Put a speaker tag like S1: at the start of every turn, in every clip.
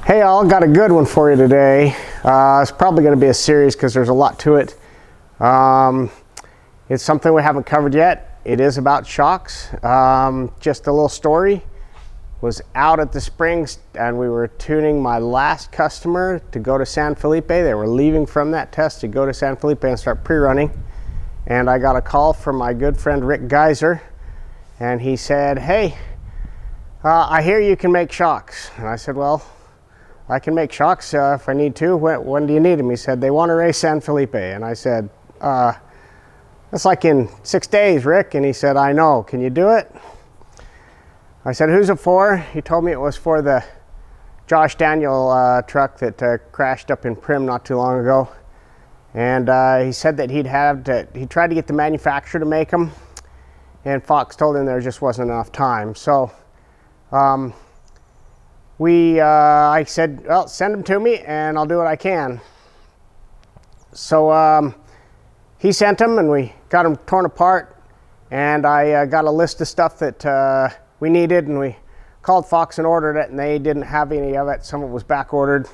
S1: Hey all, got a good one for you today. It's probably going to be a series because there's a lot to it. It's something we haven't covered yet. It is about shocks. Just a little story. Was out at the Springs and we were tuning my last customer to go to San Felipe. They were leaving from that test to go to San Felipe and start pre-running. And I got a call from my good friend Rick Geyser, and he said, hey, I hear you can make shocks. And I said, well, I can make shocks if I need to. When do you need them? He said, they want to race San Felipe. And I said, that's like in 6 days, Rick. And he said, I know, can you do it? I said, who's it for? He told me it was for the Josh Daniel truck that crashed up in Prim not too long ago. And he said that he tried to get the manufacturer to make them, and Fox told him there just wasn't enough time. So I said, well, send them to me and I'll do what I can. So he sent them and we got them torn apart, and I got a list of stuff that we needed, and we called Fox and ordered it, and they didn't have any of it. Some of it was back ordered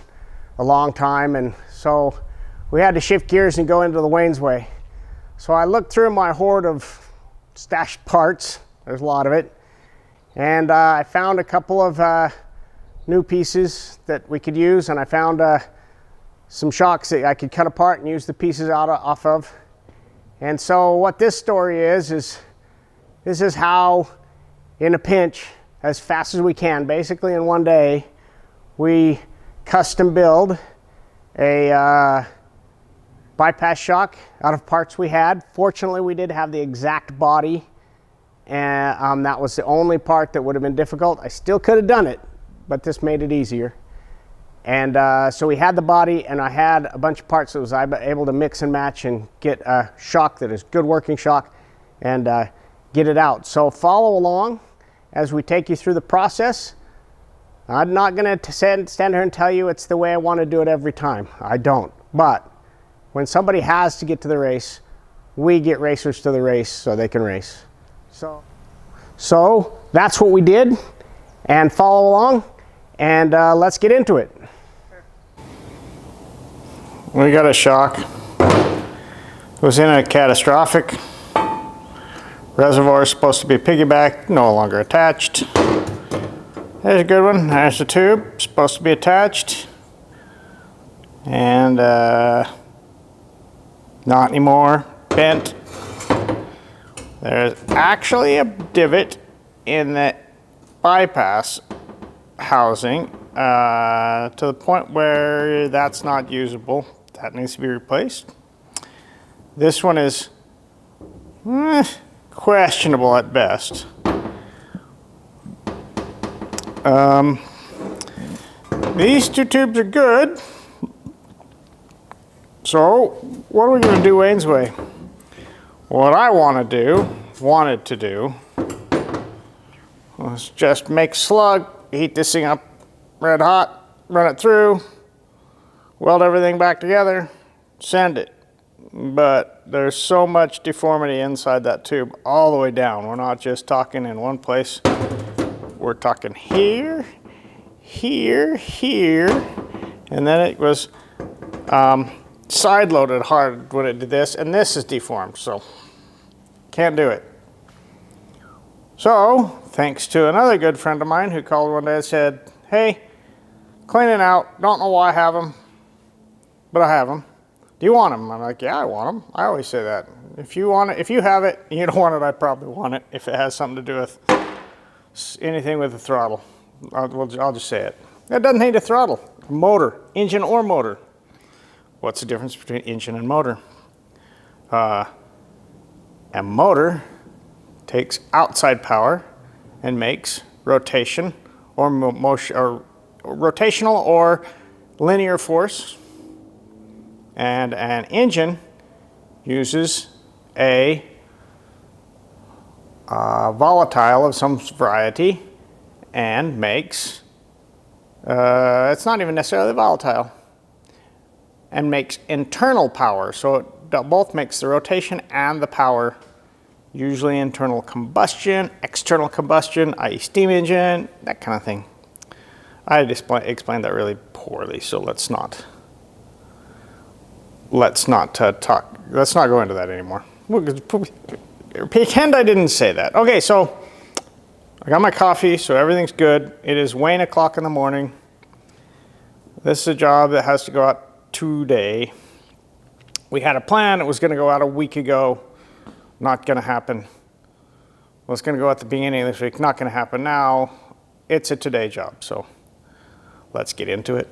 S1: a long time, and so we had to shift gears and go into the Wayne's Way. So I looked through my hoard of stashed parts. There's a lot of it. And I found a couple of new pieces that we could use, and I found some shocks that I could cut apart and use the pieces off of. And so what this story is this is how, in a pinch, as fast as we can, basically in one day, we custom build a bypass shock out of parts we had. Fortunately, we did have the exact body, and that was the only part that would have been difficult. I still could have done it, but this made it easier. And so we had the body, and I had a bunch of parts that was able to mix and match and get a shock that is good working shock and get it out. So follow along as we take you through the process. I'm not going to stand here and tell you it's the way I want to do it every time. I don't. But when somebody has to get to the race, we get racers to the race so they can race. So that's what we did, and follow along, and let's get into it. We got a shock. It was in a catastrophic. Reservoir is supposed to be piggyback, no longer attached. There's a good one. There's the tube, supposed to be attached. And not anymore, bent. There's actually a divot in the bypass housing to the point where that's not usable. That needs to be replaced. This one is questionable at best. These two tubes are good. So what are we going to do Wayne's Way? What I wanted to do was just make slug, heat this thing up red hot, run it through, weld everything back together, send it. But there's so much deformity inside that tube all the way down. We're not just talking in one place. We're talking here, here, here, and then it was side loaded hard when it did this, and this is deformed, so can't do it. So thanks to another good friend of mine who called one day and said, hey, cleaning out, don't know why I have them, but I have them. Do you want them? I'm like, yeah, I want them. I always say that. If you want it, if you have it and you don't want it, I probably want it if it has something to do with anything with the throttle. I'll just say it. It doesn't need a throttle, motor, engine or motor. What's the difference between engine and motor? A motor takes outside power and makes rotation or motion, or rotational or linear force, and an engine uses a volatile of some variety and makes it's not even necessarily volatile, and makes internal power. So it both makes the rotation and the power, usually internal combustion, external combustion, i.e. steam engine, that kind of thing.
S2: I explained that really poorly, so let's not talk. Let's not go into that anymore. Pretend I didn't say that. Okay, so I got my coffee, so everything's good. It is Wayne o'clock in the morning. This is a job that has to go out today. We had a plan. It was going to go out a week ago. Not going to happen. Well, it's going to go at the beginning of this week. Not going to happen now. It's a today job, so let's get into it.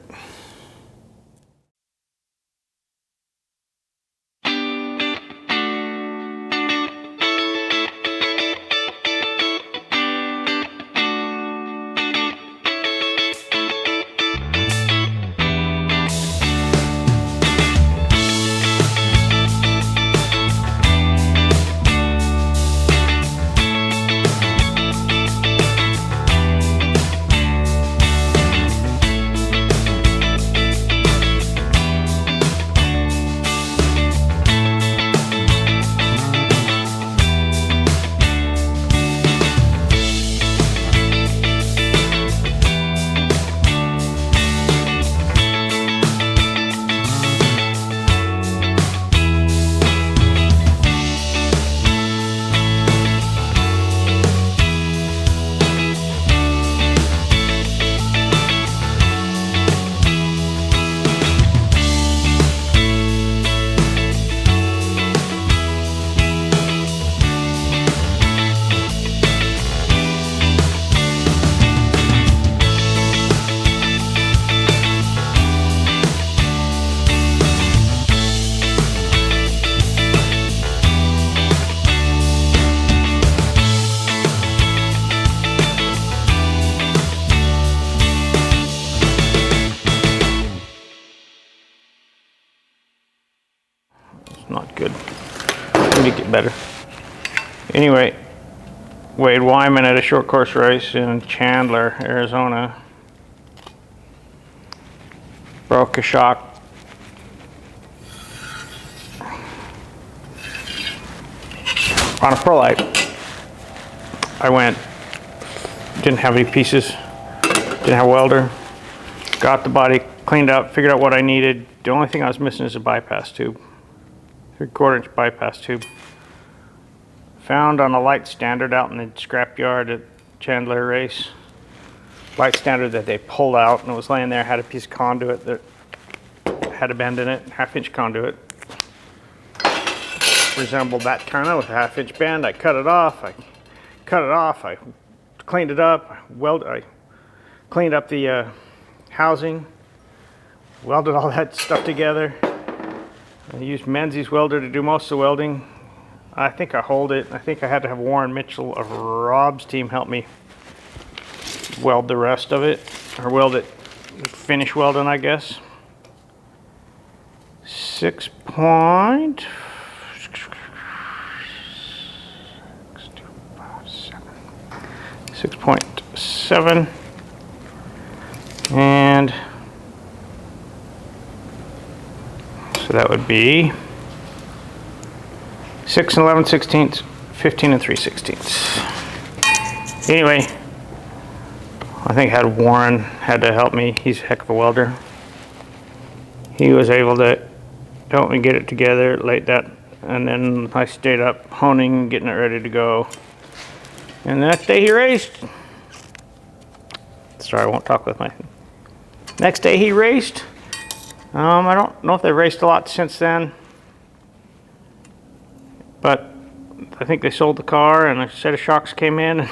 S2: Not good. Let me get better. Anyway, Wade Wyman at a short course race in Chandler, Arizona, broke a shock. On a Pro Light. I went, didn't have any pieces, didn't have a welder, got the body cleaned up, figured out what I needed. The only thing I was missing is a bypass tube. 3/4 inch bypass tube. Found on a light standard out in the scrapyard at Chandler race. Light standard that they pulled out, and it was laying there, had a piece of conduit that had a bend in it, 1/2 inch conduit. Resembled that kind of with a 1/2 inch bend. I cut it off, I cleaned it up, I cleaned up the housing, welded all that stuff together. I used Menzies welder to do most of the welding. I think I hold it. I think I had to have Warren Mitchell of Rob's team help me weld the rest of it, or weld it, finish welding, I guess. 6.7. And so that would be 6 and 11/16, 15 and 3/16. Anyway, I think I had Warren had to help me. He's a heck of a welder. He was able to help me get it together like that, and then I stayed up honing, getting it ready to go. And the next day he raced. Sorry, I won't talk with my. Next day he raced. I don't know if they've raced a lot since then, but I think they sold the car and a set of shocks came in. And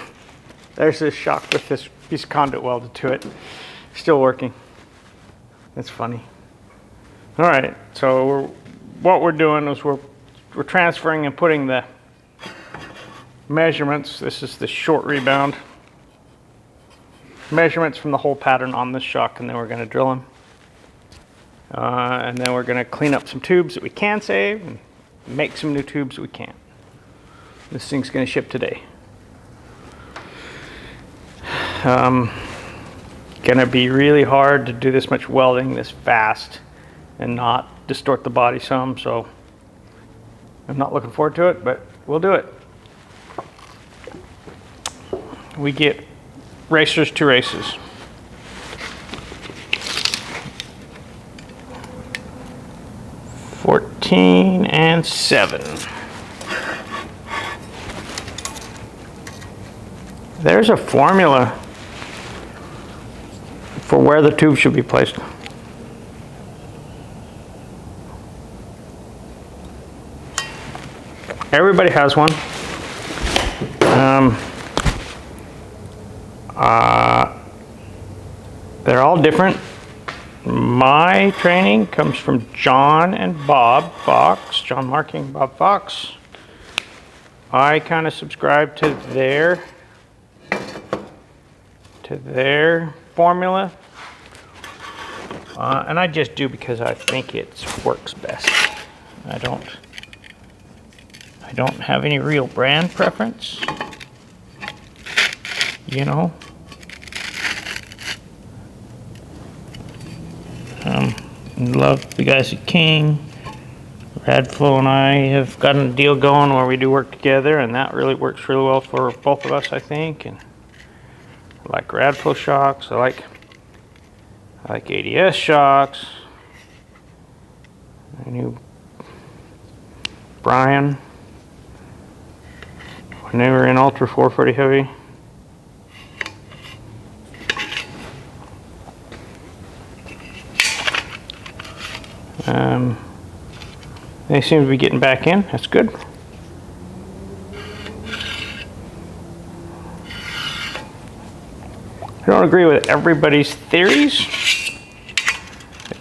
S2: there's this shock with this piece of conduit welded to it, still working. That's funny. All right, so what we're doing is we're transferring and putting the measurements. This is the short rebound measurements from the whole pattern on this shock, and then we're going to drill them. And then we're going to clean up some tubes that we can save and make some new tubes that we can't. This thing's going to ship today. Going to be really hard to do this much welding this fast and not distort the body some, so I'm not looking forward to it, but we'll do it. We get racers to races. 14 and 7. There's a formula for where the tube should be placed. Everybody has one. They're all different. My training comes from John and Bob Fox, John Marking, Bob Fox. I kind of subscribe to their formula, and I just do because I think it works best. I don't have any real brand preference, you know. Love the guys at King. Radflow and I have gotten a deal going where we do work together, and that really works really well for both of us, I think. And I like Radflow shocks. I like ADS shocks. I knew Brian when they were in Ultra 440 heavy. They seem to be getting back in. That's good. I don't agree with everybody's theories.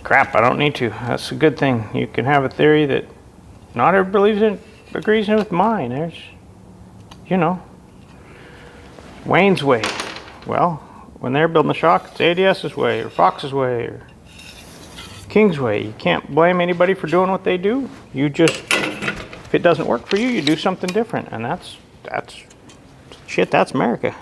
S2: Crap, I don't need to. That's a good thing. You can have a theory that not everybody agrees with mine. There's, you know, Wayne's way. Well, when they're building the shock, it's ADS's way, or Fox's way, or King's way. You can't blame anybody for doing what they do. You just, if it doesn't work for you, you do something different, and that's shit. That's America.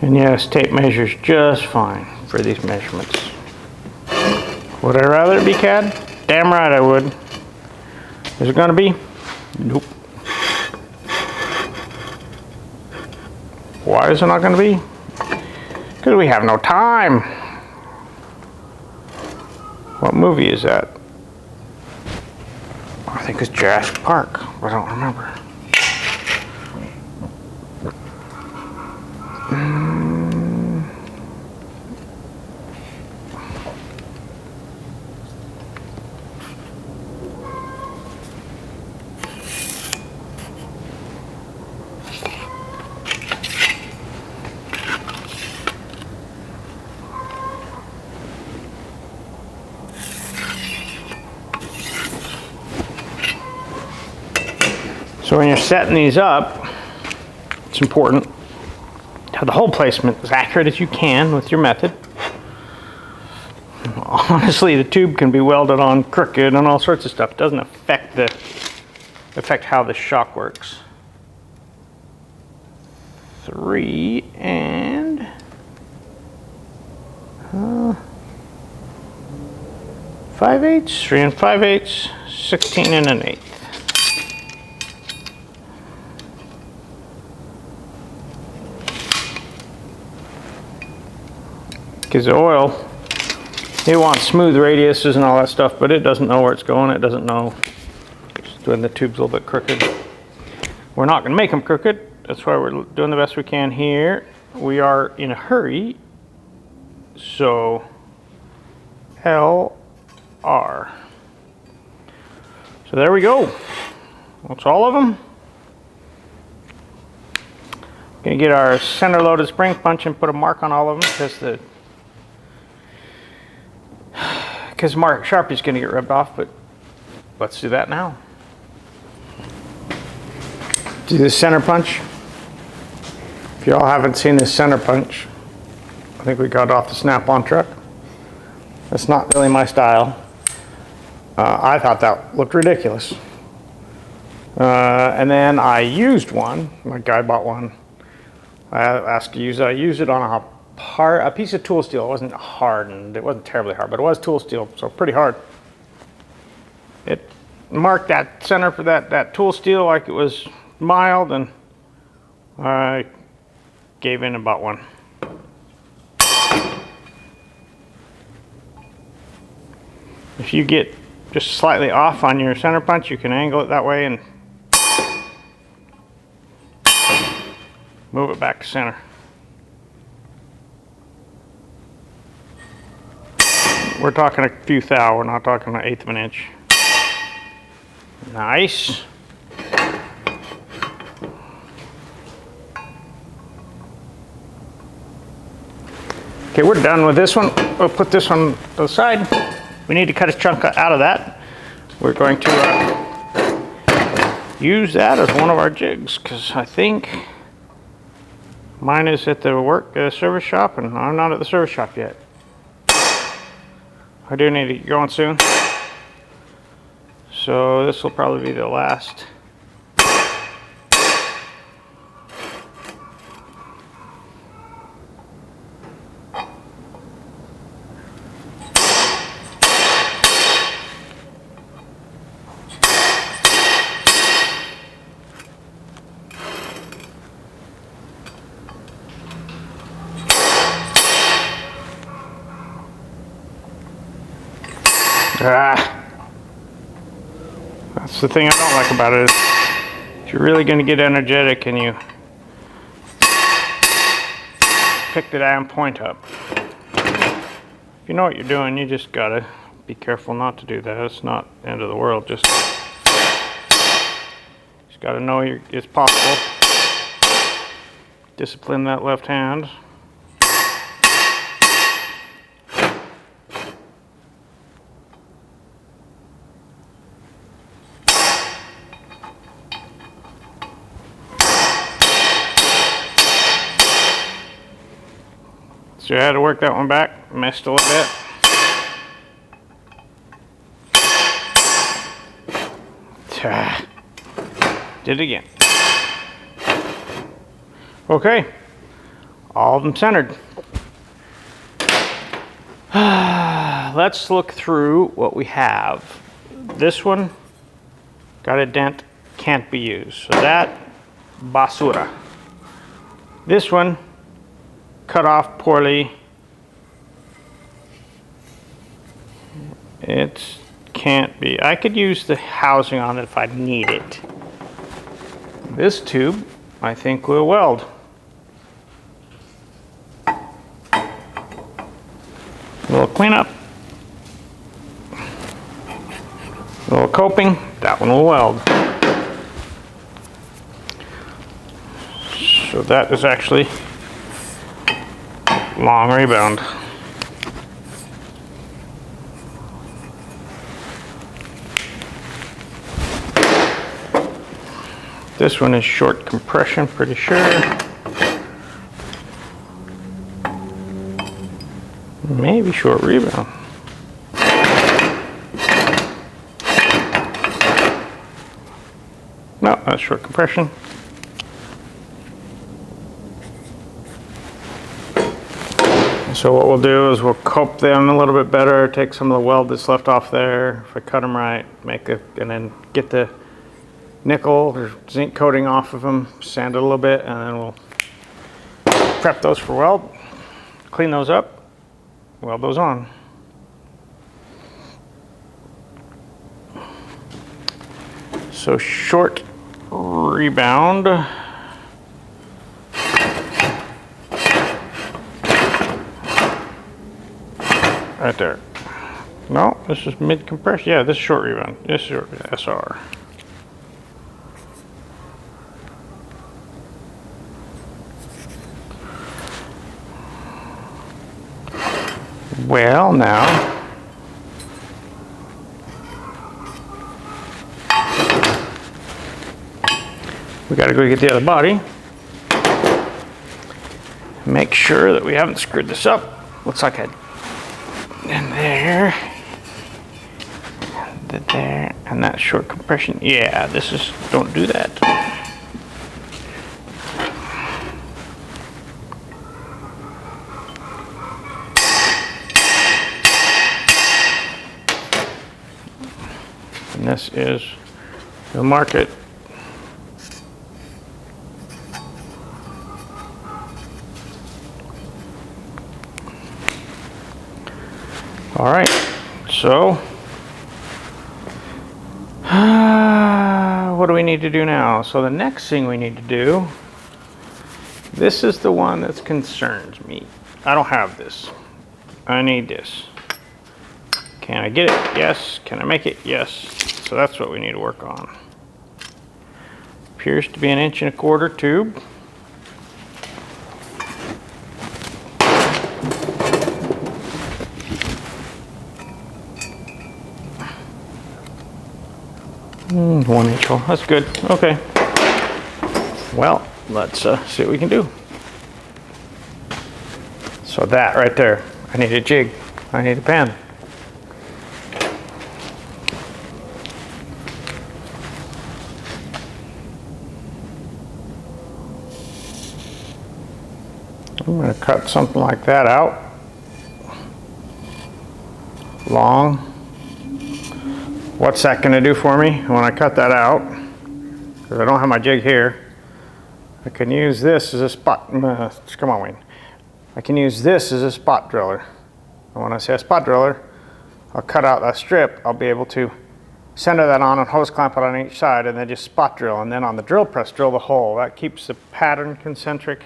S2: And yes, tape measures just fine for these measurements. Would I rather it be CAD? Damn right I would. Is it gonna be? Nope. Why is it not gonna be? Because we have no time. What movie is that? I think it's Jurassic Park. I don't remember. So when you're setting these up, it's important to have the hole placement as accurate as you can with your method. Honestly, the tube can be welded on crooked and all sorts of stuff. It doesn't affect how the shock works. 3 and 5/8, 3 and 5/8, 16 and an 1/8. Because the oil, it wants smooth radiuses and all that stuff, but it doesn't know where it's going. It doesn't know when the tube's a little bit crooked. We're not going to make them crooked. That's why we're doing the best we can here. We are in a hurry, so LR. So there we go. That's all of them. Gonna get our center loaded spring punch and put a mark on all of them because Sharpie's gonna get rubbed off, but let's do that now. Do this center punch. If y'all haven't seen this center punch, I think we got it off the Snap-on truck. That's not really my style. I thought that looked ridiculous. And then I used one. My guy bought one. I asked to use it. I used it on a piece of tool steel. It wasn't hardened. It wasn't terribly hard, but it was tool steel, so pretty hard. It marked that center for that tool steel like it was mild, and I gave in about one. If you get just slightly off on your center punch, you can angle it that way and move it back to center. We're talking a few thou, we're not talking an eighth of an inch. Nice. Okay, we're done with this one. We'll put this one to the side. We need to cut a chunk out of that. We're going to use that as one of our jigs, because I think mine is at the service shop, and I'm not at the service shop yet. I do need to get going soon. So this will probably be the last. That's the thing I don't like about it, is if you're really going to get energetic and you pick the damn point up. If you know what you're doing, you just gotta be careful not to do that. It's not the end of the world, just gotta know it's possible. Discipline that left hand. So I had to work that one back, missed a little bit. Did it again. Okay, all of them centered. Let's look through what we have. This one got a dent, can't be used. So that, basura. This one, cut off poorly. It can't be. I could use the housing on it if I need it. This tube, I think, will weld. A little cleanup. A little coping, that one will weld. So that is actually long rebound. This one is short compression, pretty sure. Maybe short rebound. No, that's short compression. So what we'll do is we'll cope them a little bit better, take some of the weld that's left off there, if I cut them right, and then get the nickel or zinc coating off of them, sand it a little bit, and then we'll prep those for weld, clean those up, weld those on. So short rebound. Right there. No, this is mid compression. Yeah, this is short rebound. This is short SR. Well, now we got to go get the other body. Make sure that we haven't screwed this up. Looks like I. And there, and there, and that short compression. Yeah, this is, don't do that. And this is the market. All right, so what do we need to do now? So the next thing we need to do, this is the one that concerns me. I don't have this. I need this. Can I get it? Yes. Can I make it? Yes. So that's what we need to work on. Appears to be an 1¼ inch tube. One inch hole, that's good. Okay. Well, let's see what we can do. So that right there, I need a jig, I need a pen. I'm going to cut something like that out. Long. What's that going to do for me when I cut that out? Because I don't have my jig here. I can use this as a spot. Come on, Wayne. I can use this as a spot driller. And when I say a spot driller, I'll cut out that strip. I'll be able to center that on and hose clamp it on each side and then just spot drill. And then on the drill press, drill the hole. That keeps the pattern concentric.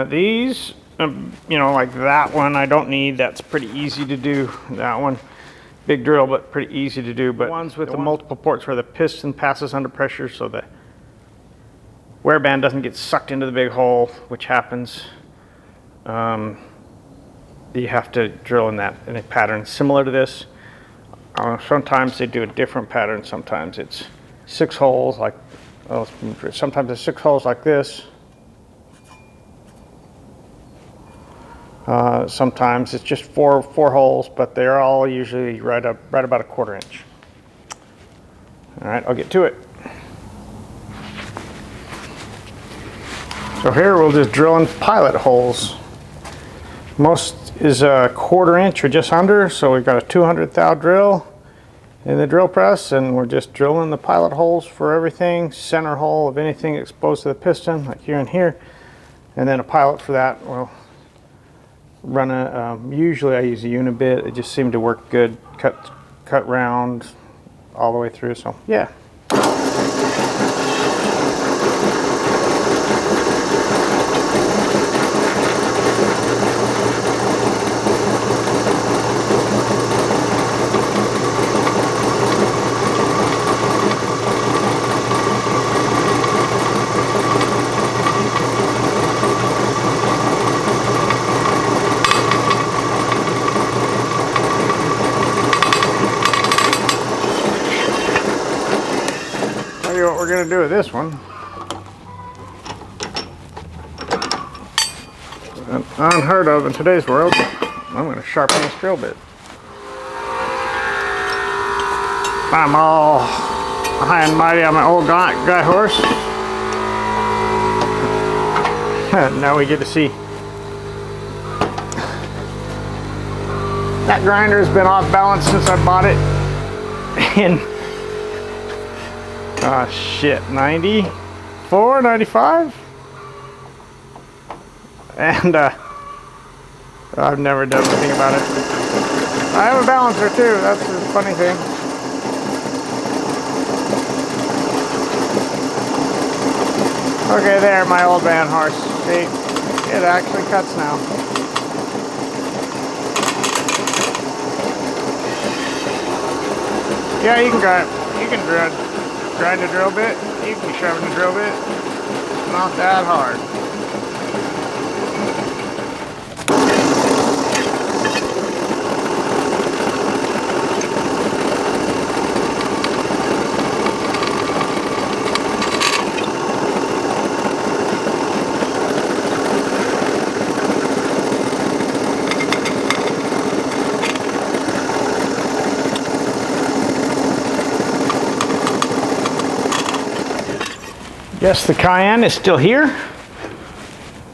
S2: These, you know, like that one I don't need. That's pretty easy to do. That one, big drill, but pretty easy to do. But ones with the multiple ports where the piston passes under pressure so the wear band doesn't get sucked into the big hole, which happens. You have to drill in a pattern similar to this. Sometimes they do a different pattern. Sometimes it's 6 holes like, sometimes it's 6 holes like this. Sometimes it's just four holes, but they're all usually right about 1/4 inch. All right, I'll get to it. So here we'll just drill in pilot holes. Most is a 1/4 inch or just under, so we've got a 200 thou drill in the drill press, and we're just drilling the pilot holes for everything, center hole of anything exposed to the piston, like here and here, and then a pilot for that. We'll run a, usually I use a unibit. It just seemed to work good, cut round all the way through, so yeah. What we're going to do with this one. Unheard of in today's world. I'm going to sharpen this drill bit. I'm all high and mighty on my old guy horse. Now we get to see. That grinder has been off balance since I bought it. And shit, 94, 95? And I've never done anything about it. I have a balancer too, that's the funny thing. Okay, there, my old man horse. See, it actually cuts now. Yeah, you can grind a drill bit, you can sharpen a drill bit. It's not that hard. Yes, the Cayenne is still here.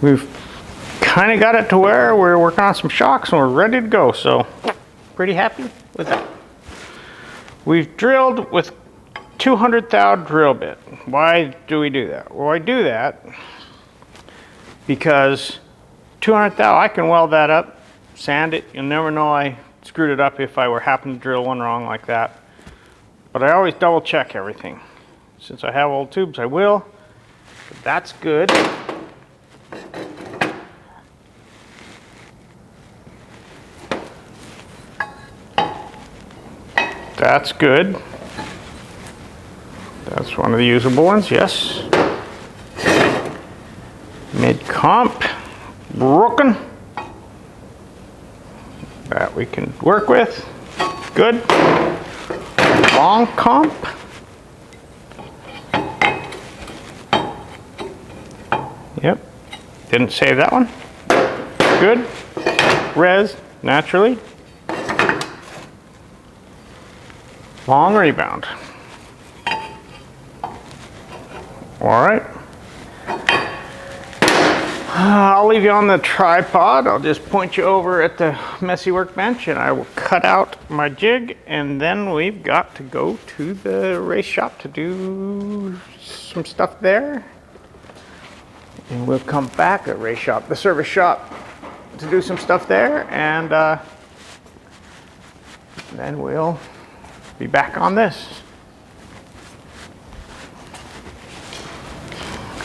S2: We've kind of got it to where we're working on some shocks and we're ready to go, so pretty happy with that. We've drilled with 200 thou drill bit. Why do we do that? Well, I do that because 200 thou, I can weld that up, sand it. You'll never know I screwed it up if I were happen to drill one wrong like that. But I always double check everything. Since I have old tubes, I will. But that's good. That's good. That's one of the usable ones, yes. Mid-comp, broken. That we can work with. Good. Long comp. Yep. Didn't save that one. Good. Res, naturally. Long rebound. All right. I'll leave you on the tripod. I'll just point you over at the messy workbench and I will cut out my jig, and then we've got to go to the race shop to do some stuff there. And we'll come back at the service shop to do some stuff there, and then we'll be back on this.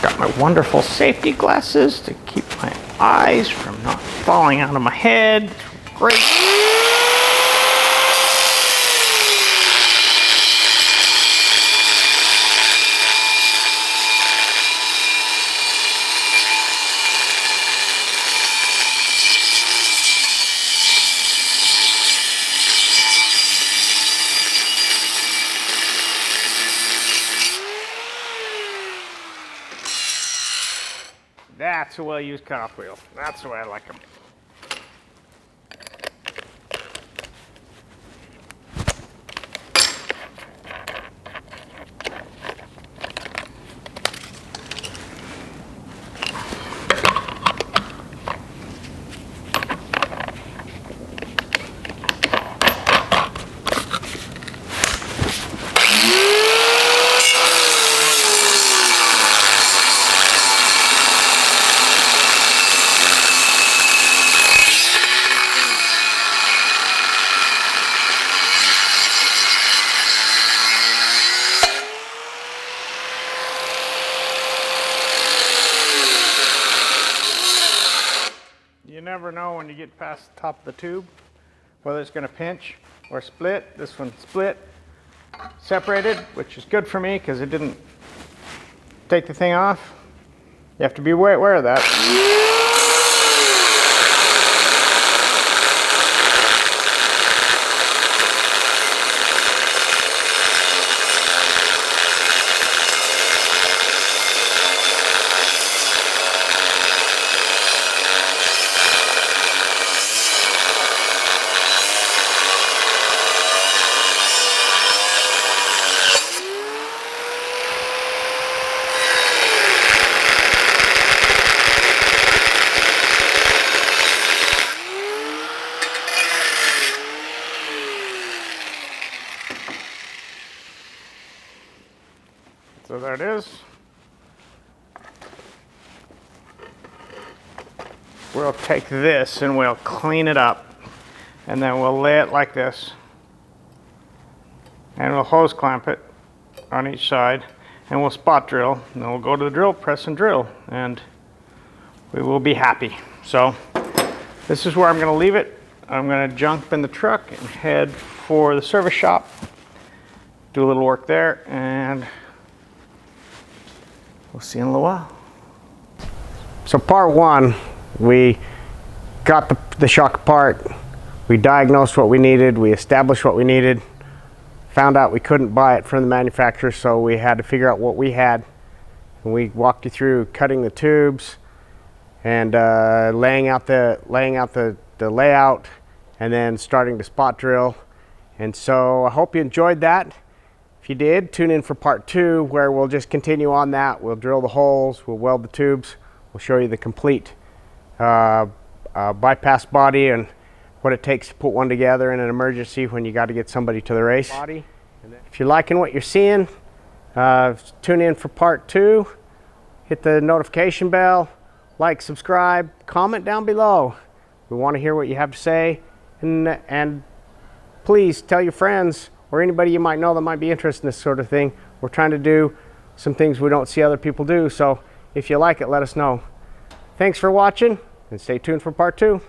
S2: Got my wonderful safety glasses to keep my eyes from not falling out of my head. Great. That's a well-used cutoff wheel. That's the way I like them. You never know when you get past the top of the tube whether it's going to pinch or split. This one split, separated, which is good for me because it didn't take the thing off. You have to be aware of that. So there it is. We'll take this and we'll clean it up, and then we'll lay it like this, and we'll hose clamp it on each side, and we'll spot drill, and then we'll go to the drill press and drill, and we will be happy. So this is where I'm going to leave it. I'm going to jump in the truck and head for the service shop, do a little work there, and we'll see you in a little while. So part one, we got the shock apart, we diagnosed what we needed, we established what we needed, found out we couldn't buy it from the manufacturer, so we had to figure out what we had. And we walked you through cutting the tubes and laying out the layout, and then starting to spot drill. And so I hope you enjoyed that. If you did, tune in for part two, where we'll just continue on that. We'll drill the holes, we'll weld the tubes, we'll show you the complete bypass body and what it takes to put one together in an emergency when you got to get somebody to the race.
S1: If you're liking what you're seeing, tune in for part 2. Hit the notification bell, like, subscribe, comment down below. We want to hear what you have to say, and please tell your friends or anybody you might know that might be interested in this sort of thing. We're trying to do some things we don't see other people do, so if you like it, let us know. Thanks for watching, and stay tuned for part 2.